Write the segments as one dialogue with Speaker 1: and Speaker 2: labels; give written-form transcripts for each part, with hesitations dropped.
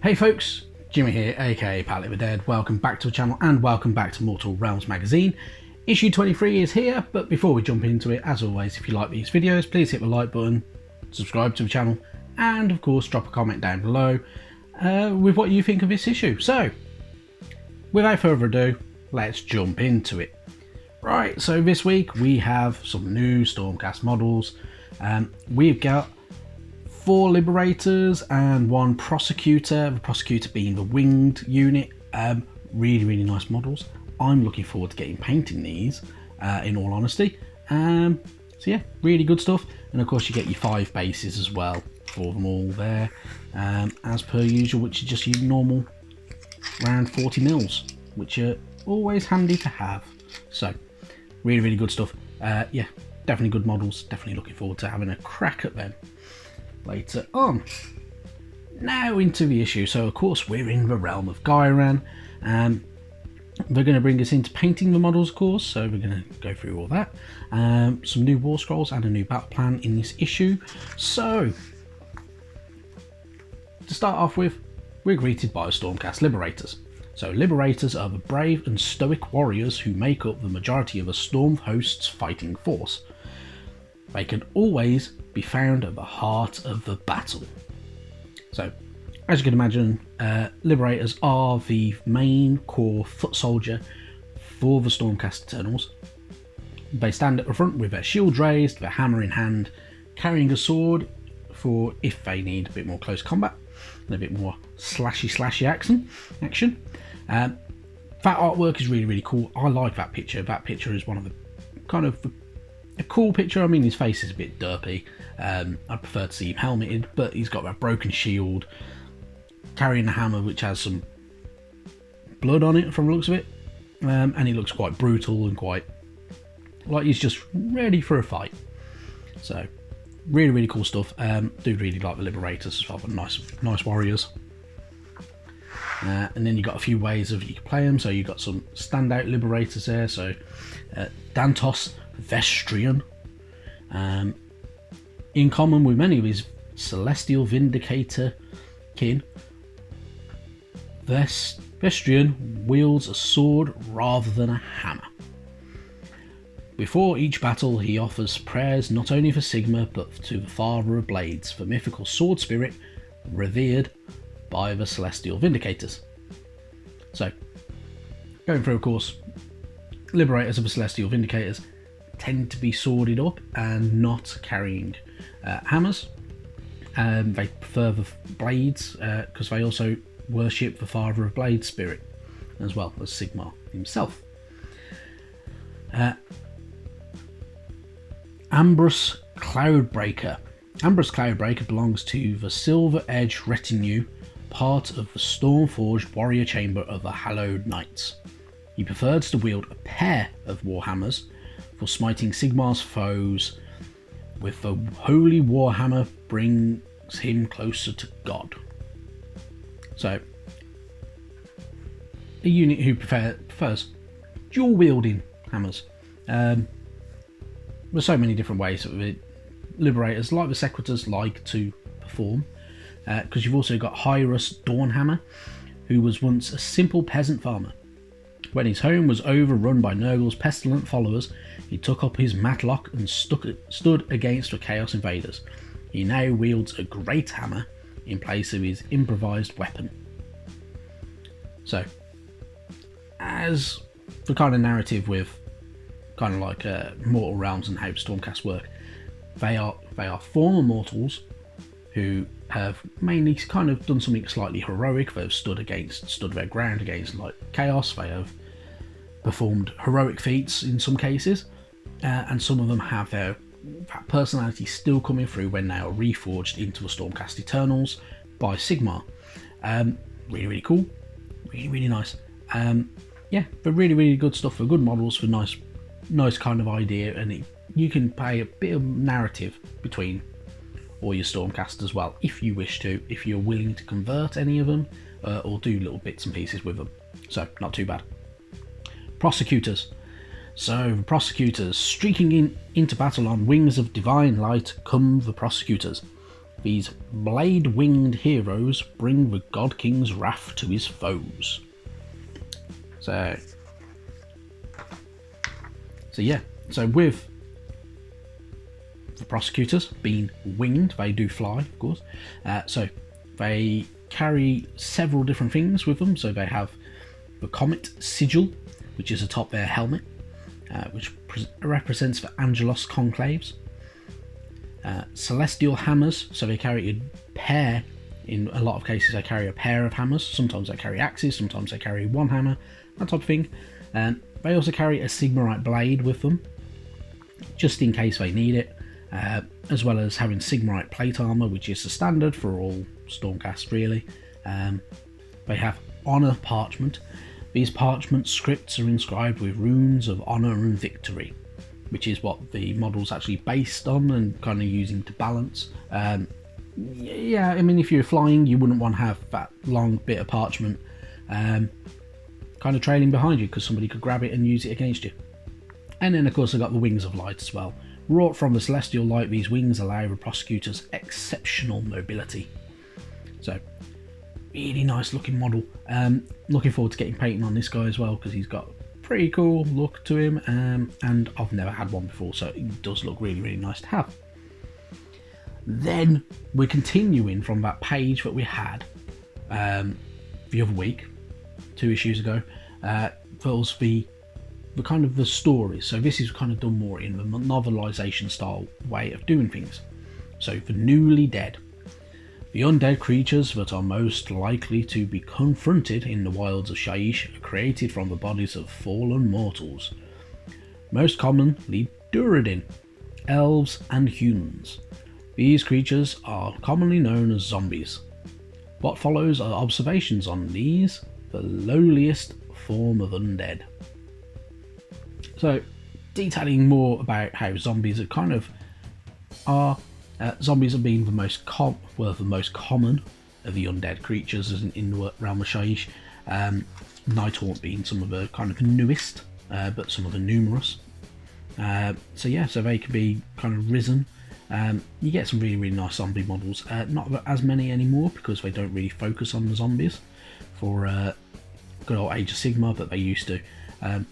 Speaker 1: Hey folks, Jimmy here, aka Palette with Dead. Welcome back to the channel and welcome back to Mortal Realms magazine. Issue 23 is here, but before we jump into it, as always, if you like these videos, please hit the like button, subscribe to the channel, and of course drop a comment down below with what you think of this issue. So, without further ado, let's jump into it. Right, so this week we have some new Stormcast models. We've got 4 Liberators and 1 Prosecutor, the Prosecutor being the winged unit. Really nice models. I'm looking forward to getting painting these, in all honesty. So yeah, really good stuff. And of course you get your 5 bases as well for them all there, as per usual, which is just your normal round 40 mils, which are always handy to have. So really good stuff. Yeah, definitely good models. Definitely looking forward to having a crack at them later on. Now into the issue. So of course we're in the realm of Gairan. They're going to bring us into painting the models, of course, so we're going to go through all that. Some new war scrolls and a new battle plan in this issue. So to start off with, we're greeted by Stormcast Liberators. So Liberators are the brave and stoic warriors who make up the majority of a Storm host's fighting force. They can always be found at the heart of the battle. So, as you can imagine, Liberators are the main core foot soldier for the Stormcast Eternals. They stand at the front with their shield raised, their hammer in hand, carrying a sword for if they need a bit more close combat and a bit more slashy action. That artwork is really cool. I like that picture. That picture is one of the kind of a cool picture. I mean, his face is a bit derpy. I prefer to see him helmeted, but he's got that broken shield, carrying a hammer which has some blood on it from the looks of it, and he looks quite brutal and quite like he's just ready for a fight. So really cool stuff. Do really like the Liberators as well, but nice warriors. And then you've got a few ways of you can play them. So you've got some standout Liberators there. So Dantos Vestrian, in common with many of his Celestial Vindicator kin, Vestrian wields a sword rather than a hammer. Before each battle he offers prayers not only for Sigmar but to the Father of Blades, the mythical sword spirit revered by the Celestial Vindicators. So, going through, of course, Liberators of the Celestial Vindicators tend to be sworded up and not carrying hammers. They prefer the blades because they also worship the Father of Blades spirit as well as Sigmar himself. Ambrose Cloudbreaker. Ambrose Cloudbreaker belongs to the Silver Edge Retinue, part of the Stormforged Warrior Chamber of the Hallowed Knights. He prefers to wield a pair of warhammers for smiting Sigmar's foes, with the Holy Warhammer brings him closer to God. So, a unit who prefers dual wielding hammers. There's so many different ways that Liberators, like the Prosecutors, like to perform, because you've also got Hyrus Dawnhammer, who was once a simple peasant farmer. When his home was overrun by Nurgle's pestilent followers, he took up his matlock and stood against the Chaos Invaders. He now wields a great hammer in place of his improvised weapon. So, as the kind of narrative with kind of like Mortal Realms and how Stormcast work, they are former mortals who have mainly kind of done something slightly heroic. They've stood their ground against like chaos. They have performed heroic feats in some cases, and some of them have that personality still coming through when they are reforged into the Stormcast Eternals by Sigmar. Really cool, really nice. Yeah, but really good stuff for good models, for nice kind of idea, and you can play a bit of narrative between all your Stormcast as well, if you wish to, if you're willing to convert any of them, or do little bits and pieces with them. So, not too bad. Prosecutors. So, the Prosecutors. Streaking into battle on wings of divine light come the Prosecutors. these blade-winged heroes bring the God King's wrath to his foes. So yeah, so with the Prosecutors being winged, they do fly, of course. So they carry several different things with them. So they have the Comet Sigil, which is atop their helmet, which represents the Angelos conclaves. Celestial hammers, so they carry a pair. In a lot of cases they carry a pair of hammers. Sometimes they carry axes, sometimes they carry one hammer, that type of thing. They also carry a Sigmarite blade with them, just in case they need it, as well as having Sigmarite plate armour, which is the standard for all Stormcast really. They have Honour Parchment. These parchment scripts are inscribed with runes of honour and victory, which is what the model's actually based on and kind of using to balance. Yeah, I mean, if you're flying, you wouldn't want to have that long bit of parchment kind of trailing behind you, because somebody could grab it and use it against you. And then of course I've got the Wings of Light as well. Wrought from the celestial light, these wings allow the Prosecutors exceptional mobility. So really nice looking model. Looking forward to getting painting on this guy as well, because he's got a pretty cool look to him, and I've never had one before, so it does look really, really nice to have. Then we're continuing from that page that we had the other week, 2 issues ago. Was the kind of the stories. So this is kind of done more in the novelization style way of doing things. So the newly dead. The undead creatures that are most likely to be confronted in the wilds of Shaiish are created from the bodies of fallen mortals. Most commonly Duradin, elves and humans. These creatures are commonly known as zombies. What follows are observations on these, the lowliest form of undead. So, detailing more about how zombies are kind of are. Zombies have been the most common of the undead creatures in the realm of Shaiish. Nighthorns being some of the kind of newest, but some of the numerous. So they can be kind of risen. You get some really, really nice zombie models. Not as many anymore, because they don't really focus on the zombies for good old Age of Sigmar, but they used to.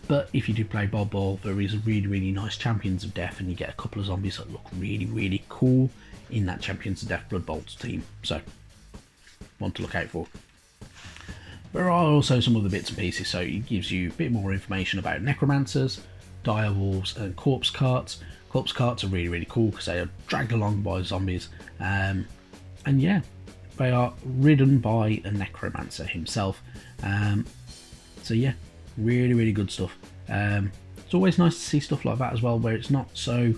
Speaker 1: But if you do play Blood Bowl, there is really, really nice Champions of Death, and you get a couple of zombies that look really, really cool in that Champions of Death Blood Bowl team. So, one to look out for. There are also some other bits and pieces, so it gives you a bit more information about Necromancers, Direwolves, and Corpse Carts. Corpse Carts are really, really cool because they are dragged along by zombies. And yeah, they are ridden by a Necromancer himself. So yeah, really, really good stuff. It's always nice to see stuff like that as well, where it's not so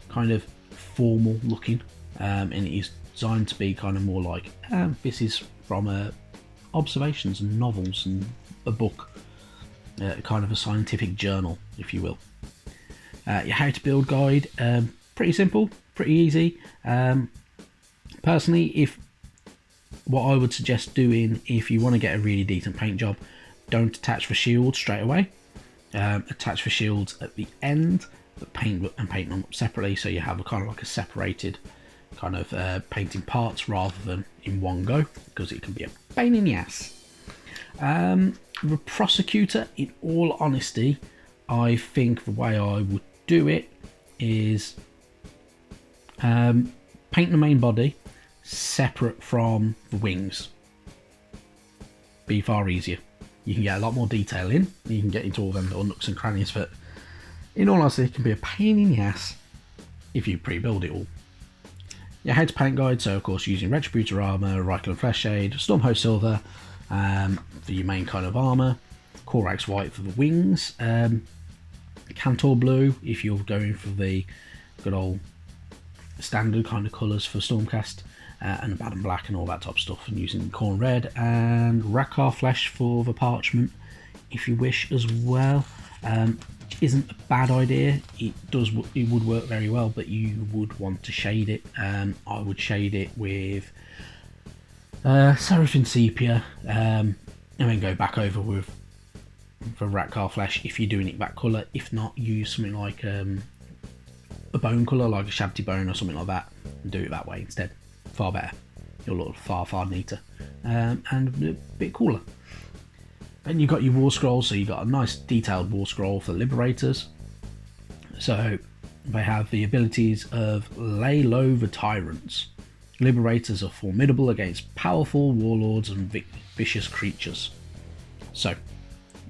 Speaker 1: kind of formal looking, and it is designed to be kind of more like, this is from observations and novels and a book, kind of a scientific journal, if you will. Your how to build guide, pretty simple, pretty easy. Personally, what I would suggest doing if you want to get a really decent paint job, don't attach the shields straight away. Attach the shields at the end, but paint them up separately, so you have a kind of like a separated kind of painting parts rather than in one go, because it can be a pain in the ass. The Prosecutor, in all honesty, I think the way I would do it is paint the main body separate from the wings. Be far easier. You can get a lot more detail in, you can get into all them little nooks and crannies, but in all honesty it can be a pain in the ass if you pre-build it all. Your how to paint guide, so of course using Retributor Armour, Reichland Flesh Shade, Stormhost Silver for your main kind of armour, Corax White for the wings, Cantor Blue if you're going for the good old standard kind of colours for Stormcast, and Abaddon Black and all that type of stuff, and using Corn Red and Rakkar Flesh for the parchment if you wish as well. Isn't a bad idea. It would work very well, but you would want to shade it. I would shade it with Seraphim Sepia, and then go back over with the Rakkar Flesh if you're doing it that colour. If not, use something like a bone colour, like a Shabty Bone or something like that, and do it that way instead. far better. It'll look far neater and a bit cooler. Then you've got your war scrolls, so you've got a nice detailed war scroll for the Liberators. So they have the abilities of Lay Low the Tyrants. Liberators are formidable against powerful warlords and vicious creatures. So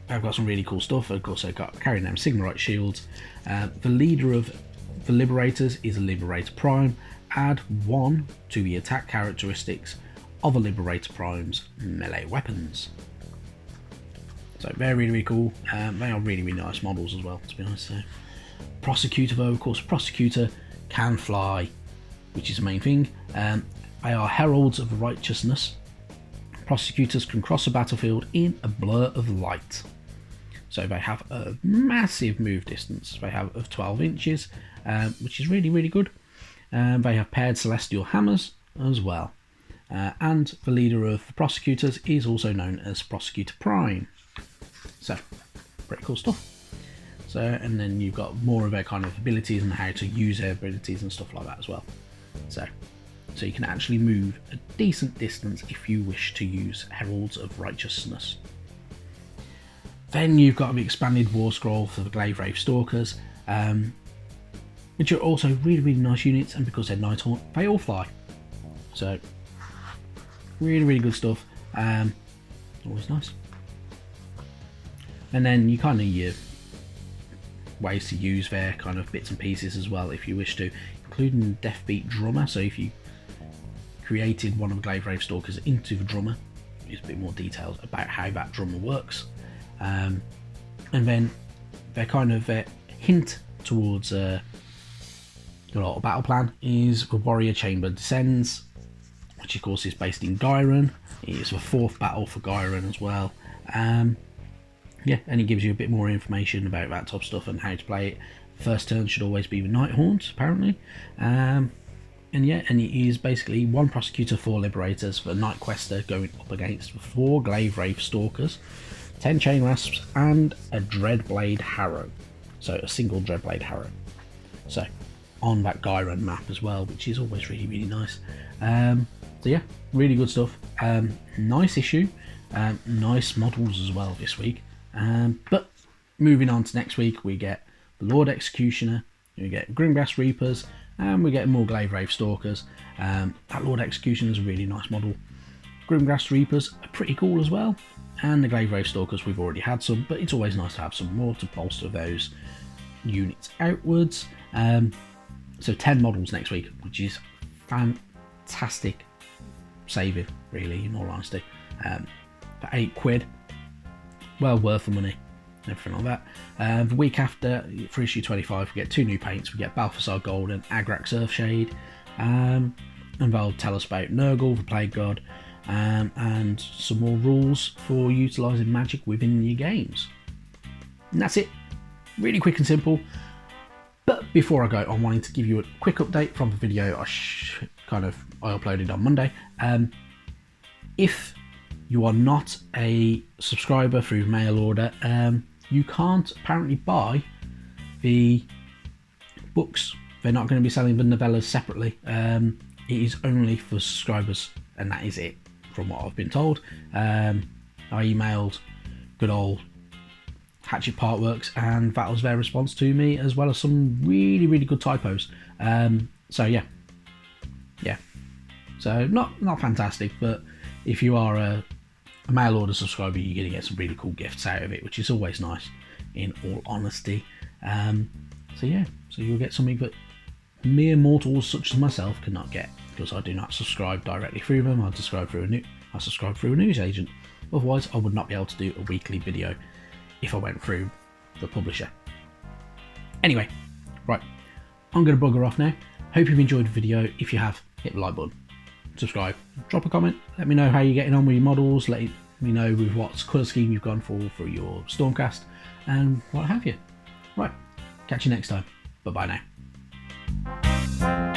Speaker 1: they've got some really cool stuff. Of course, they've got carrying them Sigmarite shields. The leader of the Liberators is a Liberator Prime. Add 1 to the attack characteristics of a Liberator Prime's melee weapons. So they're really cool. They are really nice models as well, to be honest. So, Prosecutor, though, of course, Prosecutor can fly, which is the main thing. They are heralds of righteousness. Prosecutors can cross a battlefield in a blur of light. So they have a massive move distance. They have of 12 inches, which is really good. They have paired celestial hammers as well. And the leader of the Prosecutors is also known as Prosecutor Prime. So, pretty cool stuff. So, and then you've got more of their kind of abilities and how to use their abilities and stuff like that as well. So you can actually move a decent distance if you wish to use Heralds of Righteousness. Then you've got the expanded War Scroll for the Glaive Wraith Stalkers, which are also really nice units, and because they're Nighthorns, they all fly. So, really good stuff. Always nice. And then you kind of your ways to use their kind of bits and pieces as well if you wish to, including Deathbeat Drummer. So if you created one of the Glaive Wraith Stalkers into the drummer, there's a bit more details about how that drummer works. And then their kind of hint towards the little battle plan is the Warrior Chamber Descends, which of course is based in Gyron. It's the 4th battle for Gyron as well. Yeah, and it gives you a bit more information about that top stuff and how to play it. First turn should always be with Nighthorns, apparently. And yeah, and it is basically 1 Prosecutor, 4 Liberators for Night Quester going up against 4 Glaive Wraith Stalkers, 10 Chain Rasps, and a Dreadblade Harrow. So a single Dreadblade Harrow. So on that Gyron map as well, which is always really nice. So yeah, really good stuff. Nice issue. Nice models as well this week. But moving on to next week, we get the Lord Executioner, we get Grimgrass Reapers, and we get more Glaive Wraith Stalkers. That Lord Executioner is a really nice model. Grimgrass Reapers are pretty cool as well, and the Glaive Wraith Stalkers we've already had some, but it's always nice to have some more to bolster those units outwards. So 10 models next week, which is fantastic saving, really, in all honesty. For £8, well worth the money, everything like that. The week after, for issue 25, we get 2 new paints. We get Balthasar Gold and Agrax Earthshade, and they'll tell us about Nurgle, the Plague God, and some more rules for utilising magic within your games. And that's it, really quick and simple. But before I go, I'm wanting to give you a quick update from the video I uploaded on Monday. If you are not a subscriber through mail order, you can't apparently buy the books. They're not going to be selling the novellas separately. It is only for subscribers, and that is it, from what I've been told. I emailed good old Hatchet Partworks, and that was their response to me, as well as some really good typos. So yeah, so not fantastic, but if you are a mail order subscriber, you're going to get some really cool gifts out of it, which is always nice, in all honesty. So yeah, so you'll get something that mere mortals such as myself cannot get, because I do not subscribe directly through them. I subscribe through a news agent. Otherwise, I would not be able to do a weekly video if I went through the publisher. Anyway, right, I'm going to bugger off now. Hope you've enjoyed the video. If you have, hit the like button, subscribe, drop a comment, let me know how you're getting on with your models, let me know with what colour scheme you've gone for your Stormcast, and what have you. Right, catch you next time. Bye bye now.